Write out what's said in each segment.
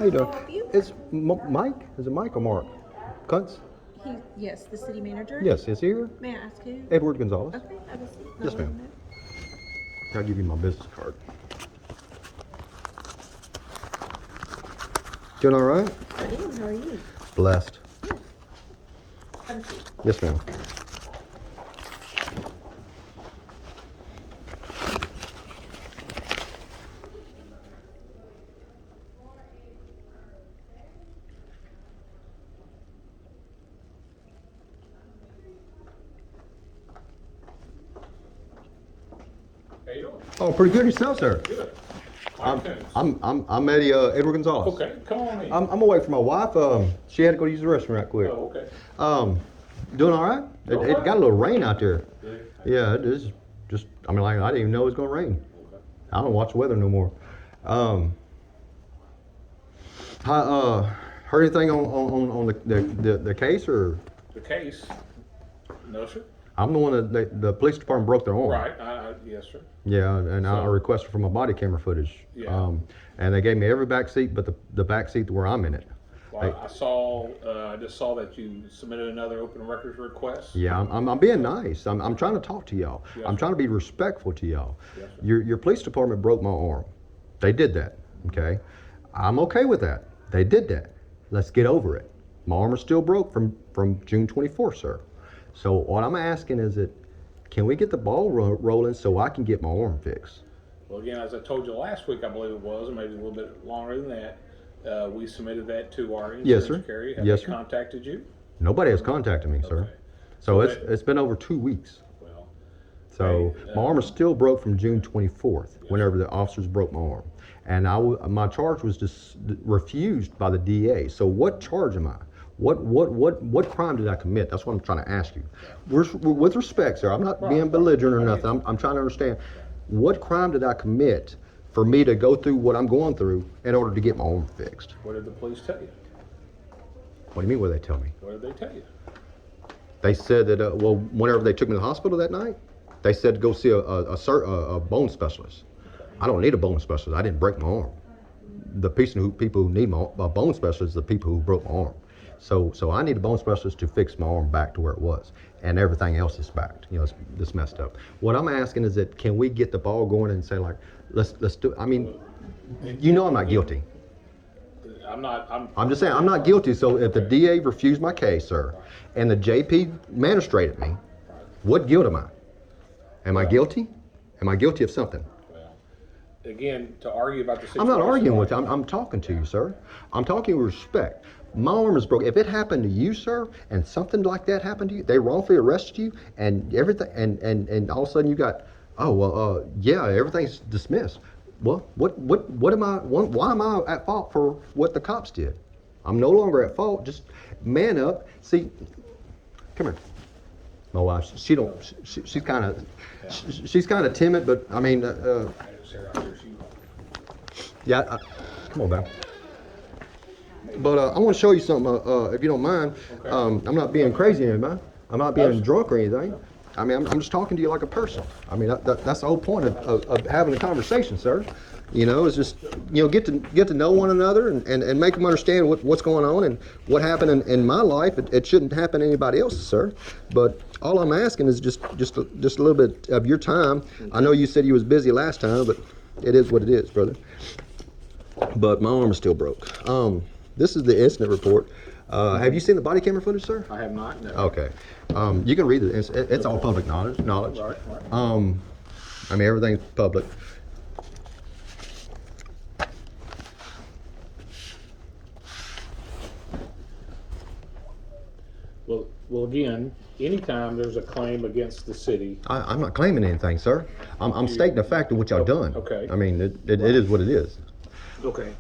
How you doing? Help you? It's Mike. Is it Mike or Mark? Kuntz? Yes, the city manager. Yes, is he here? May I ask who? Edward Gonzalez. Okay, have a seat. Yes, ma'am. I'll give you my business card. Doing all right? I do. How are you? Blessed. Yes. Have a seat. Yes, ma'am. How you doing? Oh, pretty good yourself, sir. Good. I'm Eddie Edward Gonzalez. Okay, come on in. I'm away from my wife. She had to go use the restroom right quick. Oh, okay. Doing all right? It got a little rain out there. Yeah. Yeah, it is just. I mean, like I didn't even know it was gonna rain. Okay. I don't watch the weather no more. Heard anything on the case, or The case? No, sir. I'm the one that the police department broke their arm. Right. Yes, sir. Yeah, and I So- requested for my body camera footage. Yeah. And they gave me every back seat but the back seat where I'm in it. Well, I just saw that you submitted another open records request. Yeah, I'm being nice. I'm trying to talk to y'all. Yes, I'm sir. trying to be respectful to y'all. Yes, sir. Your police department broke my arm. They did that. Okay, I'm okay with that. They did that. Let's get over it. My arm is still broke from June 24th, sir. So what I'm asking is that can we get the ball rolling so I can get my arm fixed? Well, again, as I told you last week, I believe it was, or maybe a little bit longer than that, we submitted that to our Yes, insurance sir. carrier. Have Yes, they sir. contacted you? Nobody has contacted me, sir. Okay. So So it's been over 2 weeks. Well, So Hey, my arm is still broke from June 24th, whenever the officers broke my arm. And my charge was just refused by the DA. So what charge am I? What crime did I commit? That's what I'm trying to ask you. With respect, sir, I'm not being belligerent or nothing. I'm trying to understand. What crime did I commit for me to go through what I'm going through in order to get my arm fixed? what did the police tell you? What do you mean, what did they tell me? What did they tell you? They said that, well, whenever they took me to the hospital that night, they said to go see a bone specialist. I don't need a bone specialist. I didn't break my arm. The people who need a bone specialist are the people who broke my arm. So I need a bone specialist to fix my arm back to where it was, and everything else is back. You know, it's messed up. What I'm asking is that can we get the ball going and say, like, let's do it. I mean, you know I'm not guilty. I'm just saying I'm not guilty. So if the DA refused my case, sir, and the JP magistrated me, what guilt am I? Am I guilty? Am I guilty of something? Well, again, to argue about the situation. I'm not arguing with you. I'm talking to you, sir. I'm talking with respect. My arm is broken. If it happened to you, sir, and something like that happened to you, they wrongfully arrested you, and everything, and all of a sudden you got, oh well, yeah, everything's dismissed. Well, what am I? Why am I at fault for what the cops did? I'm no longer at fault. Just man up. See, come here. My wife, she's kind of timid, but I mean, yeah. Come on, back. But I want to show you something, if you don't mind. Okay. I'm not being crazy, am I? I'm not being drunk or anything. I mean, I'm just talking to you like a person. I mean, that's the whole point of having a conversation, sir. You know, is just, you know, get to know one another and make them understand what's going on and what happened in my life. It shouldn't happen to anybody else's, sir. But all I'm asking is just a little bit of your time. I know you said you was busy last time, but it is what it is, brother. But my arm is still broke. This is the incident report. Have you seen the body camera footage, sir? I have not. No. Okay. You can read it. It's all public knowledge. Right. I mean, everything's public. Well, again, anytime there's a claim against the city. I'm not claiming anything, sir. I'm stating the fact of what y'all done. Okay. I mean, it is what it is. Okay.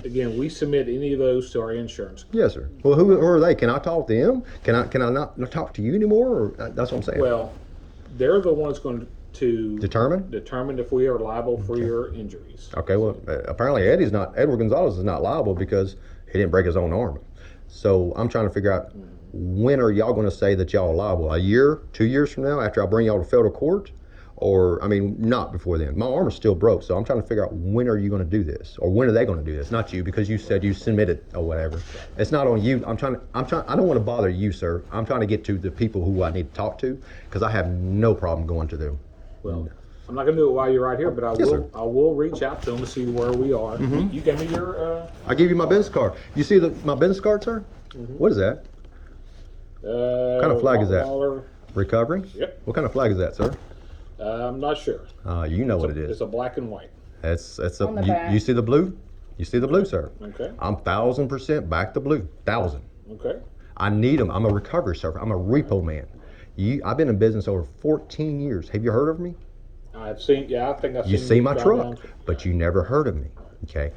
Again, we submit any of those to our insurance. Yes, sir. Well, who are they? Can I talk to them? Can I not talk to you anymore? Or that's what I'm saying. Well, they're the ones going to Determine if we are liable for your injuries. Okay, well, apparently Edward Gonzalez is not liable because he didn't break his own arm. So I'm trying to figure out, when are y'all going to say that y'all are liable? A year, 2 years from now, after I bring y'all to federal court? or I mean, not before then. My arm is still broke, so I'm trying to figure out when are you going to do this, or when are they going to do this? Not you, because you said you submitted or whatever. It's not on you. I'm trying. I don't want to bother you, sir. I'm trying to get to the people who I need to talk to, because I have no problem going to them. Well, I'm not gonna do it while you're right here, but I Yes, will. I will reach out to them to see where we are. You gave me your. I give you my business card. You see my business card, sir? What is that? What kind of flag is that? Waller. Recovery? Yep. What kind of flag is that, sir? I'm not sure. You know what it It's is. a black and white. It's a. On the back. You see the blue? You see the blue, sir? Okay. I'm 1,000% back to blue. 1,000. Okay. I need them. I'm a recovery server. I'm a repo man. I've been in business over 14 years. Have you heard of me? I've seen. Yeah, I think I've seen. You see my drive truck, down. but you never heard of me. Okay.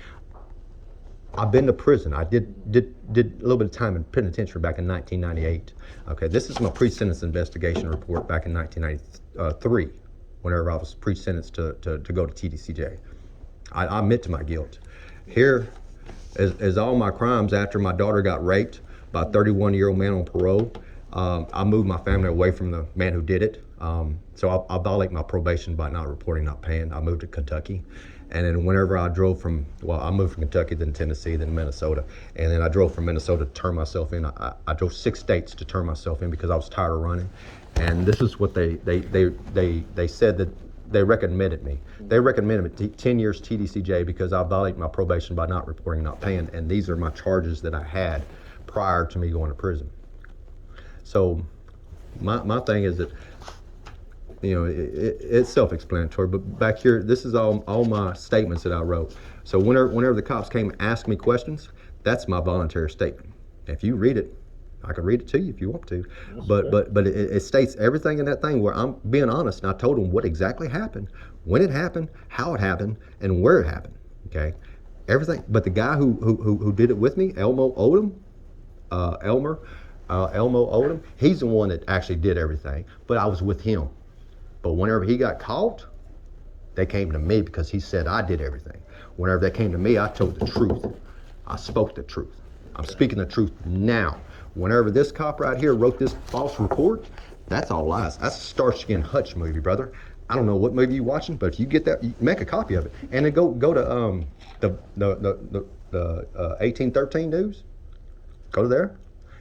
I've been to prison. I did a little bit of time in penitentiary back in 1998. Okay, this is my pre-sentence investigation report back in 1993, whenever I was pre-sentenced to go to TDCJ. I admit to my guilt. Here is all my crimes after my daughter got raped by a 31-year-old man on parole. I moved my family away from the man who did it. So I violate my probation by not reporting, not paying. I moved to Kentucky. And then whenever I drove I moved from Kentucky, then Tennessee, then Minnesota. And then I drove from Minnesota to turn myself in. I drove 6 states to turn myself in because I was tired of running. And this is what they said that they recommended me. They recommended me 10 years TDCJ because I violated my probation by not reporting, not paying. And these are my charges that I had prior to me going to prison. So my thing is that, you know, it's self-explanatory, but back here, this is all my statements that I wrote. So whenever the cops came and asked me questions, that's my voluntary statement. If you read it, I can read it to you if you want to. But it states everything in that thing where I'm being honest, and I told them what exactly happened, when it happened, how it happened, and where it happened. Okay, everything. But the guy who did it with me, Elmo Odom, Elmo Odom, he's the one that actually did everything. But I was with him. But whenever he got caught, they came to me because he said I did everything. Whenever they came to me, I told the truth. I spoke the truth. I'm speaking the truth now. Whenever this cop right here wrote this false report, that's all lies. That's a Starsky and Hutch movie, brother. I don't know what movie you're watching, but if you get that, you make a copy of it, and then go to the 1813 news. Go there,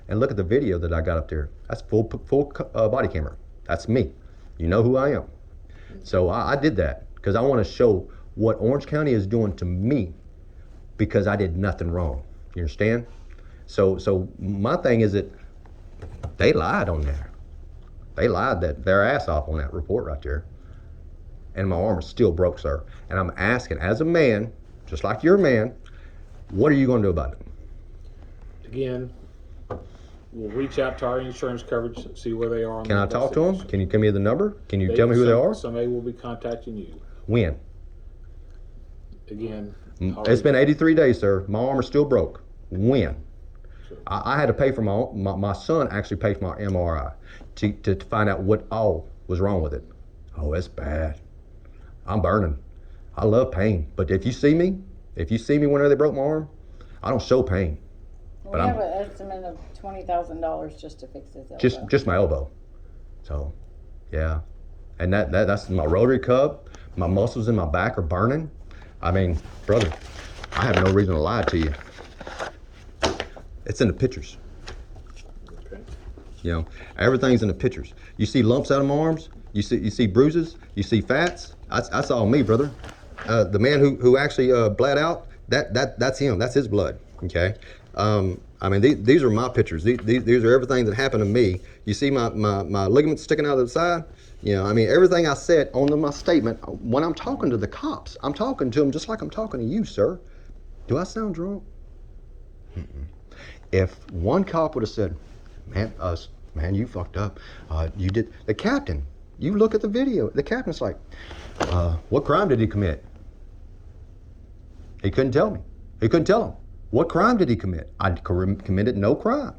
and look at the video that I got up there. That's full body camera. That's me. You know who I am. So I did that because I want to show what Orange County is doing to me because I did nothing wrong. You understand? So my thing is that they lied on there. They lied their ass off on that report right there. And my arm is still broke, sir. And I'm asking, as a man, just like you're a man, what are you going to do about it? Again, we'll reach out to our insurance coverage, see where they are. On Can I talk to them? Can you give me the number? Can you tell me who they are? Somebody will be contacting you. When? Again, It's been 83 days, sir. My arm is still broke. When? I had to pay for my son actually paid for my MRI to find out what all was wrong with it. Oh, it's bad. I'm burning. I love pain. But if you see me whenever they broke my arm, I don't show pain. We But have an estimate of $20,000 just to fix his elbow. Just my elbow. So, yeah. And that's my rotary cup. My muscles in my back are burning. I mean, brother, I have no reason to lie to you. It's in the pictures. Okay. You know, everything's in the pictures. You see lumps out of my arms. You see bruises. You see fats. That's all me, brother. The man who actually bled out, that's him. That's his blood. Okay. I mean, these are my pictures. These are everything that happened to me. You see my ligaments sticking out of the side. You know, I mean, everything I said on my statement. When I'm talking to the cops, I'm talking to them just like I'm talking to you, sir. Do I sound drunk? Mm-mm. If one cop would have said, man, you fucked up. You did. The captain, you look at the video. The captain's like, what crime did he commit? He couldn't tell me. He couldn't tell him. What crime did he commit? I committed no crime.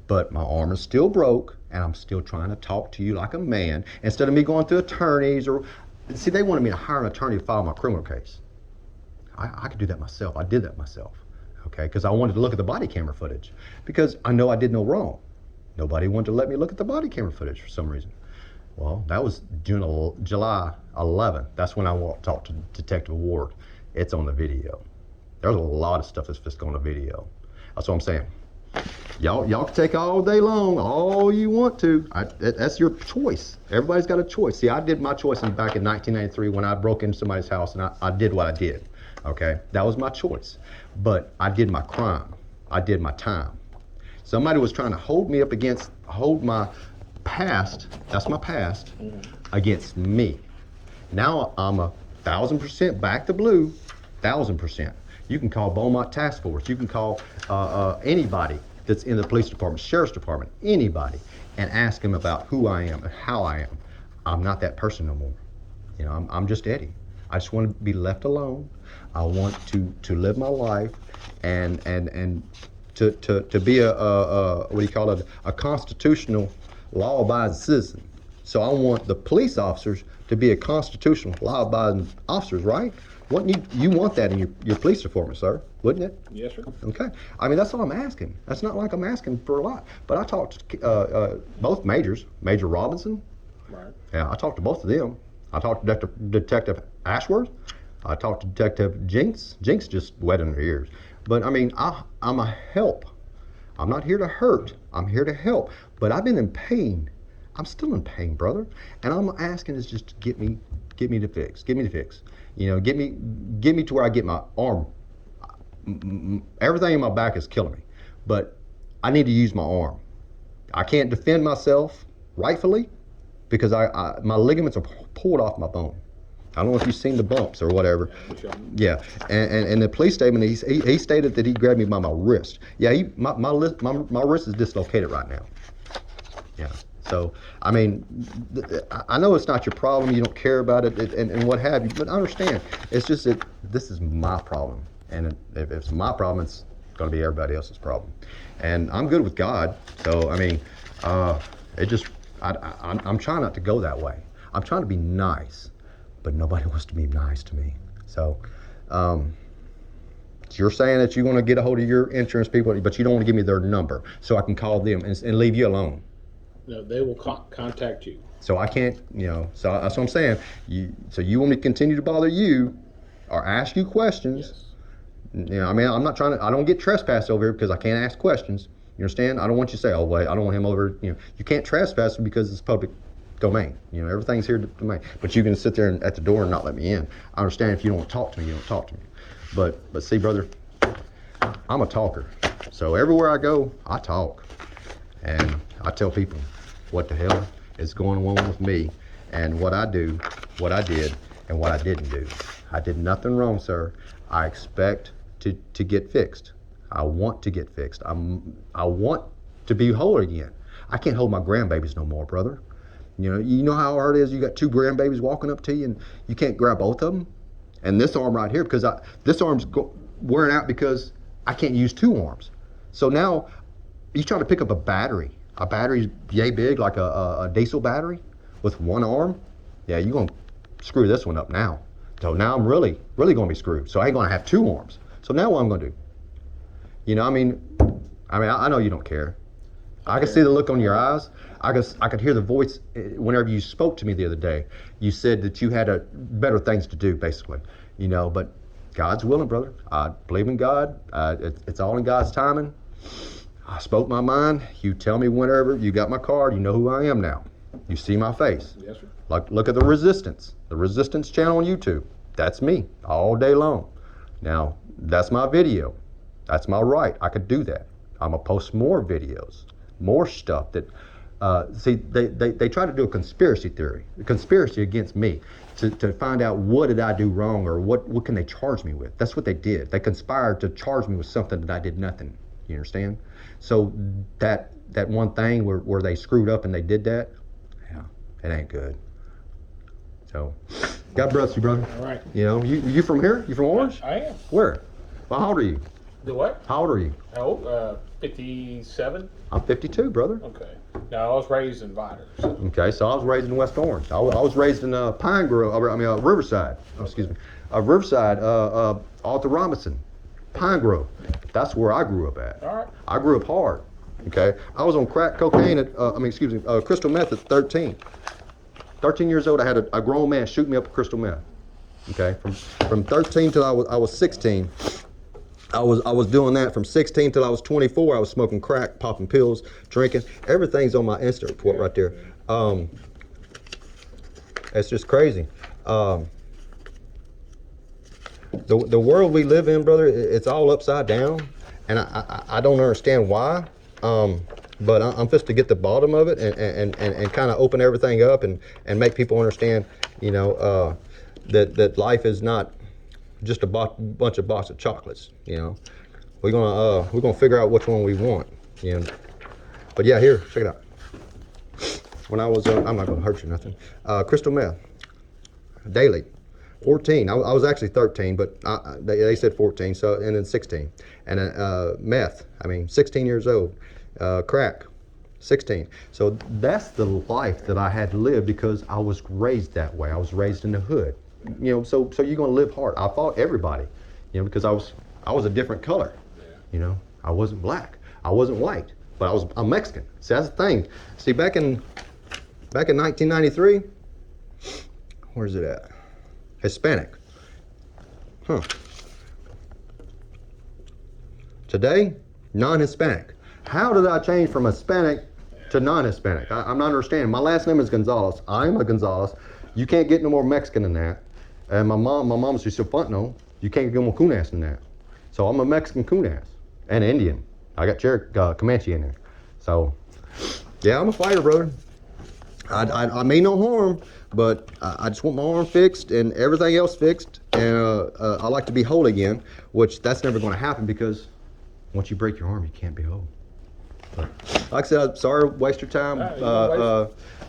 But my arm is still broke, and I'm still trying to talk to you like a man instead of me going through attorneys or. See, they wanted me to hire an attorney to file my criminal case. I could do that myself. I did that myself. Okay, because I wanted to look at the body camera footage because I know I did no wrong. Nobody wanted to let me look at the body camera footage for some reason. Well, that was July 11th. That's when I talked to Detective Ward. It's on the video. There's a lot of stuff that's just on the video. That's what I'm saying. Y'all can take all day long, all you want to. That's your choice. Everybody's got a choice. See, I did my choice back in 1993 when I broke into somebody's house and I did what I did. Okay, that was my choice. But I did my crime. I did my time. Somebody was trying to hold my past, that's my past, against me. Now I'm 1,000% back to blue, 1,000%. You can call Beaumont Task Force. You can call anybody that's in the police department, sheriff's department, anybody, and ask them about who I am and how I am. I'm not that person no more. You know, I'm just Eddie. I just want to be left alone. I want to live my life and to be a constitutional law-abiding citizen. So I want the police officers to be a constitutional law-abiding officers, right? You want that in your police department, sir, wouldn't it? Yes, sir. Okay. I mean, that's all I'm asking. That's not like I'm asking for a lot. But I talked to both majors, Major Robinson. Right. Yeah, I talked to both of them. I talked to Detective Ashworth. I talked to Detective Jinx. Jinx just wet in her ears. But I mean, I'm a help. I'm not here to hurt. I'm here to help. But I've been in pain. I'm still in pain, brother. And I'm asking is just to get me to fix. Get me to fix. You know, get me to where I get my arm. Everything in my back is killing me, but I need to use my arm. I can't defend myself rightfully because my ligaments are pulled off my bone. I don't know if you've seen the bumps or whatever. Yeah, and the police statement, he stated that he grabbed me by my wrist. Yeah, my wrist is dislocated right now. Yeah. So, I mean, I know it's not your problem, you don't care about it, and what have you, but understand, it's just that this is my problem. And if it's my problem, it's going to be everybody else's problem. And I'm good with God, so, I mean, I'm trying not to go that way. I'm trying to be nice, but nobody wants to be nice to me. So, you're saying that you're going to get a hold of your insurance people, but you don't want to give me their number so I can call them and leave you alone. No, they will contact you. So I can't, so that's what I'm saying. So you want me to continue to bother you or ask you questions? Yes. I mean, I don't get trespassed over here because I can't ask questions. You understand? I don't want you to say, oh, wait, I don't want him over, you can't trespass because it's public domain. Everything's here to domain. But you can sit there at the door and not let me in. I understand if you don't want to talk to me, you don't talk to me. But see, brother, I'm a talker. So everywhere I go, I talk. And I tell people what the hell is going on with me and what I do, what I did, and what I didn't do. I did nothing wrong, sir. I expect to get fixed. I want to get fixed. I want to be whole again. I can't hold my grandbabies no more, brother. You know how hard it is. You got two grandbabies walking up to you and you can't grab both of them. And this arm right here, because this arm's wearing out because I can't use two arms. So now you try to pick up a battery. A battery's yay big, like a diesel battery with one arm. Yeah, you're gonna screw this one up now. So now I'm really gonna be screwed. So I ain't gonna have two arms. So now what I'm gonna do? I mean, I know you don't care. I could see the look on your eyes. I could hear the voice whenever you spoke to me the other day. You said that you had better things to do, basically. But God's willing, brother. I believe in God. It's all in God's timing. I spoke my mind. You tell me whenever. You got my card. You know who I am now. You see my face. Yes, sir. Look at the Resistance channel on YouTube. That's me all day long. Now, that's my video. That's my right. I could do that. I'm gonna post more videos, more stuff that, they try to do a conspiracy theory, a conspiracy against me to find out what did I do wrong or what can they charge me with. That's what they did. They conspired to charge me with something that I did nothing. You understand? So that one thing where they screwed up and they did that, yeah, it ain't good. So, God bless you, brother. All right. You from here? You from Orange? I am. Where? Well, how old are you? The what? How old are you? How old? 57. I'm 52, brother. Okay. Now I was raised in Vidor. So. Okay, so I was raised in West Orange. I was raised in Pine Grove. Riverside. Oh, excuse me. Riverside. Arthur Robinson. Pine Grove. That's where I grew up at. All right. I grew up hard. Okay. I was on crack cocaine crystal meth at 13. 13 years old, I had a grown man shoot me up with crystal meth. Okay, from 13 till I was 16, I was doing that. From 16 till I was 24, I was smoking crack, popping pills, drinking. Everything's on my incident report right there. It's just crazy. The world we live in, brother, it's all upside down, and I don't understand why. But I'm just to get the bottom of it and kind of open everything up and make people understand, you know, that life is not just a bunch of box of chocolates. You know, we're gonna figure out which one we want. You know, but yeah, here, check it out. When I was, I'm not gonna hurt you nothing. Crystal meth, daily. 14. I was actually 13, but they said 14. So and then 16, and meth. I mean, 16 years old. Crack, 16. So that's the life that I had to live because I was raised that way. I was raised in the hood. You know, so you're gonna live hard. I fought everybody, you know, because I was a different color. You know, I wasn't black. I wasn't white, but I'm Mexican. See, that's the thing. See, back in 1993, where's it at? Hispanic. Huh. Today, non-Hispanic. How did I change from Hispanic to non-Hispanic? I'm not understanding. My last name is Gonzalez. I'm a Gonzalez. You can't get no more Mexican than that. And my mom's just a Funtno. You can't get more Kuntz than that. So I'm a Mexican Kuntz and Indian. I got Comanche in there. So, yeah, I'm a fighter, brother. I mean no harm, but I just want my arm fixed and everything else fixed. And I like to be whole again, which that's never going to happen because once you break your arm, you can't be whole. But, like I said, I'm sorry to waste your time.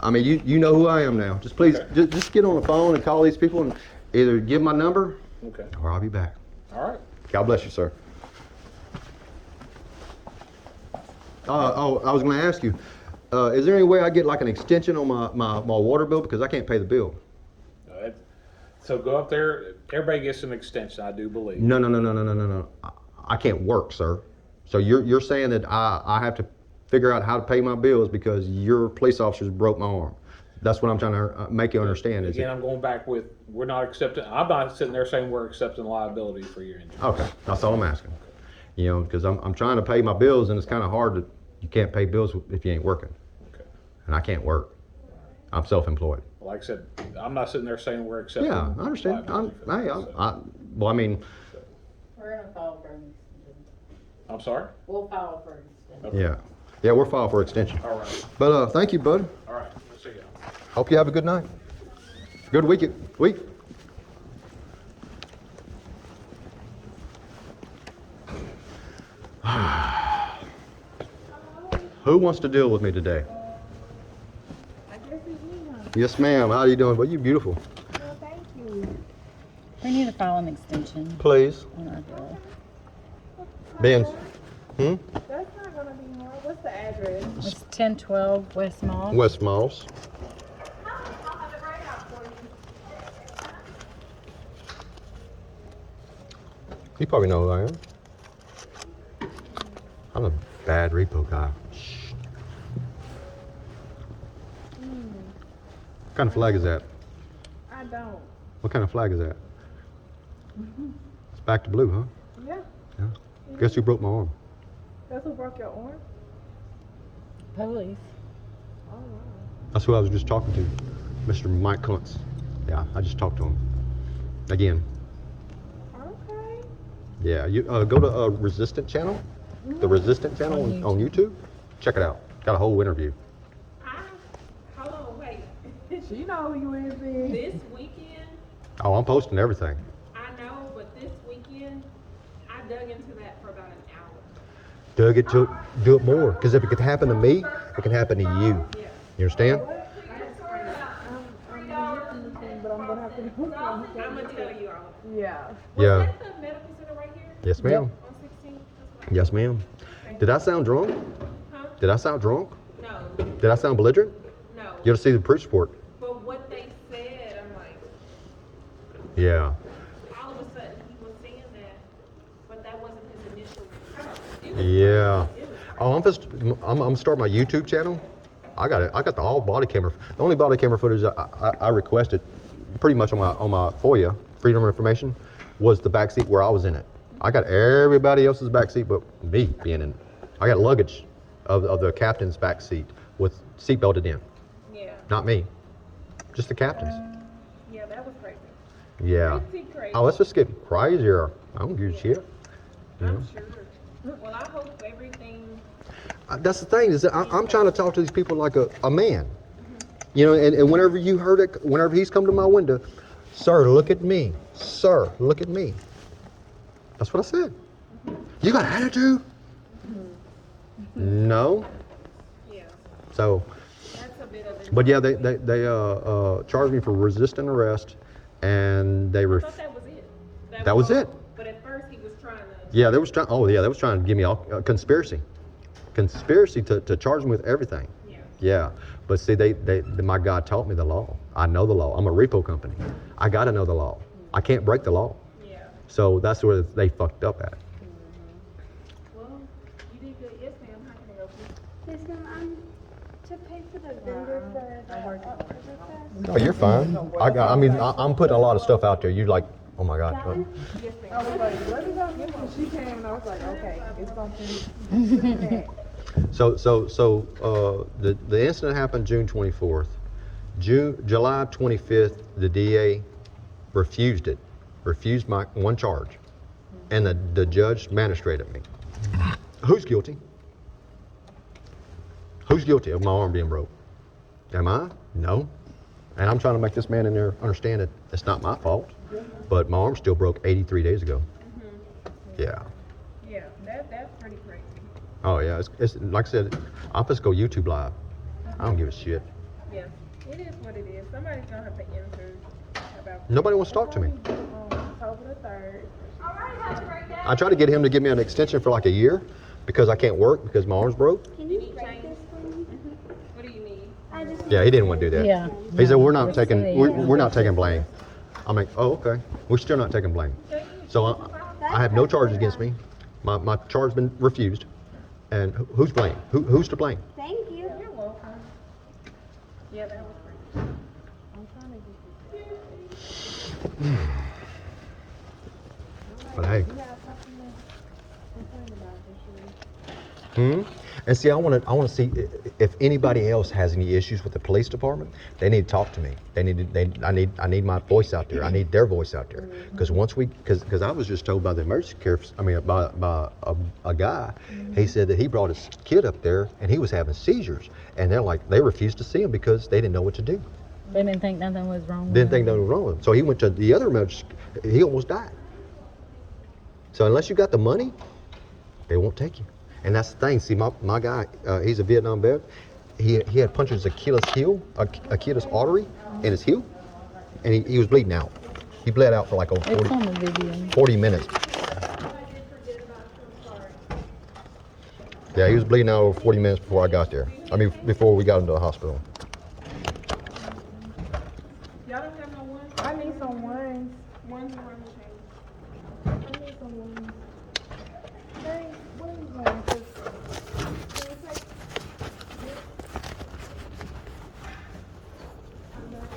I mean, you know who I am now. Just please, just get on the phone and call these people and either give my number or I'll be back. All right. God bless you, sir. I was going to ask you, is there any way I get like an extension on my water bill because I can't pay the bill? So go up there. Everybody gets an extension, I do believe. No. I can't work, sir. So you're saying that I have to figure out how to pay my bills because your police officers broke my arm. That's what I'm trying to make you understand. Is Again, I'm going back with, we're not accepting, I'm not sitting there saying we're accepting liability for your injury. Okay, that's all I'm asking. You know, because I'm trying to pay my bills and it's kind of hard to, you can't pay bills if you ain't working. Okay. And I can't work. I'm self-employed. Like I said, I'm not sitting there saying we're accepting. Yeah, I understand. liability for that, Well, I mean, We're gonna file for an extension. I'm sorry? We'll file for an extension. Okay. yeah, we're filed for extension. All right. But thank you, bud. All right. Let's see you. Hope you have a good night. Good week. Who wants to deal with me today? I guess it's me, huh? Yes, ma'am. How are you doing? Well, you beautiful. Well, thank you. We need to file an extension Please. on our bill. Benz. That's not gonna be more. What's the address? It's 1012 West Mall. West Moss. I'll have it right out for you. You probably know who I am. I'm a bad repo guy. What kind of flag is that? I don't. What kind of flag is that? It's back to blue, huh? Yeah. Yeah. Guess who broke my arm? That's who broke your arm? Police. Oh, wow. That's who I was just talking to, Mr. Mike Kuntz. Yeah, I just talked to him. Again. Okay. Yeah, you go to Resistant channel, the Resistant channel on YouTube. Check it out. Got a whole interview. Hold on, wait. She know who you is, then. This weekend, Oh, I'm posting everything. I know, but this weekend, I dug into that for about an hour. Doug, do it more, because if it could happen to me, it can happen to you. You understand? I'm listening, but I'm gonna have to do something. I'm gonna tell you all. Yeah. Yeah. Was that the medical center right here Yes, ma'am. on 16th? Yes, ma'am. Did I sound drunk? Huh? Did I sound drunk? No, Did I sound belligerent? no. You ought to see the police report. But what they said, I'm like, Yeah. all of a sudden he was saying that, but that wasn't his initial report. It was- Yeah. it was- Oh, I'm gonna start my YouTube channel. I got the all body camera. The only body camera footage I requested, pretty much on my FOIA, Freedom of Information, was the back seat where I was in it. I got everybody else's back seat but me being in it. I got luggage of the captain's back seat with seat belted in. Yeah, Not me, just the captain's. yeah, that was crazy. Yeah. Pretty crazy. Oh, let's just get crazier. I don't give a shit. I'm sure. Well, I hope everything. That's the thing, is that I'm trying to talk to these people like a man. You know, and whenever you heard it, whenever he's come to my window, sir, look at me. Sir, look at me. That's what I said. You got attitude? No. Yeah, So, that's a bit of it. but yeah, they charged me for resisting arrest, and they I thought that was it. That was it. But at first he was trying to. yeah, they was trying. Oh yeah, they was trying to give me all conspiracy to charge me with everything. Yeah. Yeah, but see, my God taught me the law. I know the law. I'm a repo company. I got to know the law. I can't break the law. Yeah. So that's where they fucked up at. Well, you did good. Yes, ma'am. How can I help you? Yes, ma'am, to pay for the vendor for the, Oh, you're fine. I'm putting a lot of stuff out there. You're like, oh my God. Yes, ma'am. I was like, what is up? And she came and I was like, okay, it's something. So the incident happened June 24th. July 25th, the DA refused my one charge, and the judge magistrated me. Who's guilty? Who's guilty of my arm being broke? Am I? No. And I'm trying to make this man in there understand that it's not my fault, but my arm still broke 83 days ago. Yeah. Yeah, that's pretty crazy. Oh yeah, it's like I said, I'm just go YouTube live. I don't give a shit. Yeah, it is what it is. Somebody's gonna have to answer about. Nobody wants to talk to me. October the 3rd. All right, have a great day. I tried to get him to give me an extension for like a year because I can't work because my arm's broke. Can You you need break change? this for me? What do you need? I just Yeah, he didn't want to do that. Yeah. He said we're not Let's taking see. we're not taking blame. I'm like, oh okay, we're still not taking blame. So I have no charges against me. My charge has been refused, and who's blame? Who's to blame? Thank you. You're welcome. Yeah, that was crazy. I'm trying to get you. But hey. You got something to complain about this year. And see, I want to see if anybody else has any issues with the police department. They need to talk to me. I need my voice out there. I need their voice out there. Because because I was just told by the emergency care, by a guy, he said that he brought his kid up there and he was having seizures, and they refused to see him because they didn't know what to do. They didn't think nothing was wrong with Didn't think him. nothing was wrong with him. So he went to the other emergency. He almost died. So unless you got the money, they won't take you. And that's the thing. See, my guy, he's a Vietnam vet. He had punctured his Achilles artery in his heel, and he was bleeding out. He bled out for like over It's on the video. 40 minutes. Yeah, he was bleeding out over 40 minutes before I got there. I mean, before we got him to the hospital. Y'all don't have no ones? I need some ones. Ones around the table. I need some ones. Hey, what is one? 'Cause-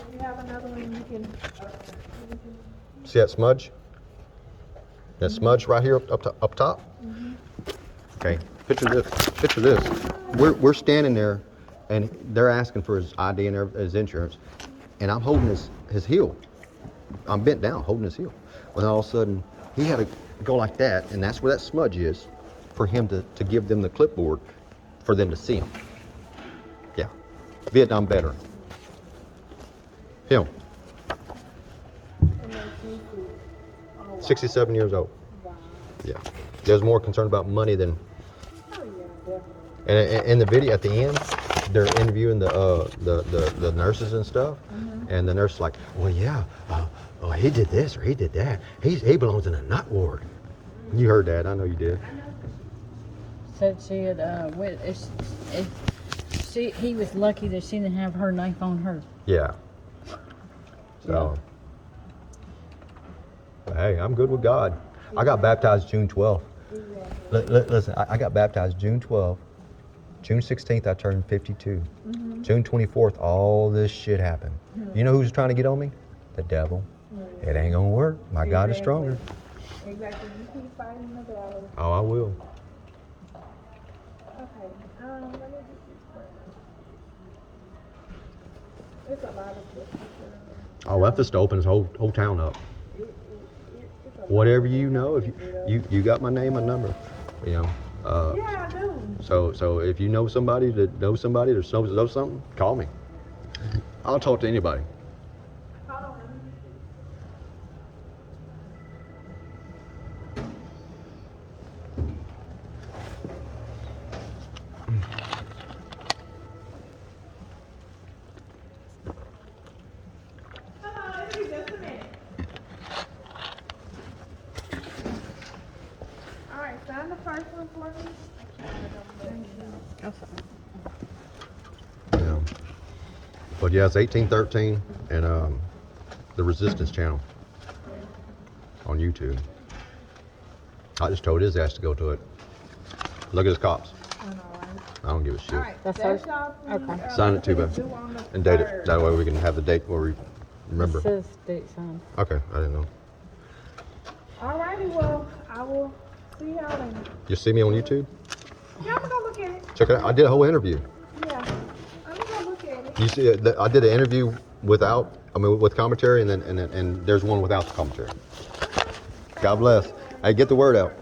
If you have another one, you can. See that smudge? That smudge right here up top? Okay, picture this. We're standing there, and they're asking for his ID and his insurance, and I'm holding his heel. I'm bent down, holding his heel. When all of a sudden, he had to go like that, and that's where that smudge is, for him to give them the clipboard, for them to see him. Yeah, Vietnam veteran. Him. 67 years old. Yeah. There's more concerned about money than. And in the video at the end, they're interviewing the nurses and stuff, and the nurse is like, well, yeah, he did this or he did that. He belongs in a nut ward. You heard that? I know you did. Said she had he was lucky that she didn't have her knife on her. Yeah. So. Hey, I'm good with God. I got baptized June 12th. Listen, I got baptized June 12th, June 16th, I turned 52. June 24th, all this shit happened. You know who's trying to get on me? The devil. It ain't gonna work. My God is stronger. Exactly. You keep fighting the battle. Oh, I will. Okay. Let me get this one. It's a lot of stuff. Oh, Memphis to open his whole town up. Whatever you know, if you got my name and number, you know. Yeah, I do. So if you know somebody that knows somebody that knows something, call me. I'll talk to anybody. Hold on. Hello, it'll be just a minute. All right, sign the first one for me. Yeah. But yeah, it's 1813 and the Resistance channel on YouTube. I just told his ass to go to it. Look at his cops. I don't give a shit. All right, That's that's ours? y'all. Okay. Sign it too, babe. Due on the And date it. 3rd. That way we can have the date where we remember. It says date sign. Okay, I didn't know. All righty, well, I will see y'all later. You see me on YouTube? Yeah, I'm gonna go look at it. Check it out. I did a whole interview. Yeah, I'm gonna go look at it. You see, I did an interview with commentary, and there's one without the commentary. God bless. Hey, get the word out.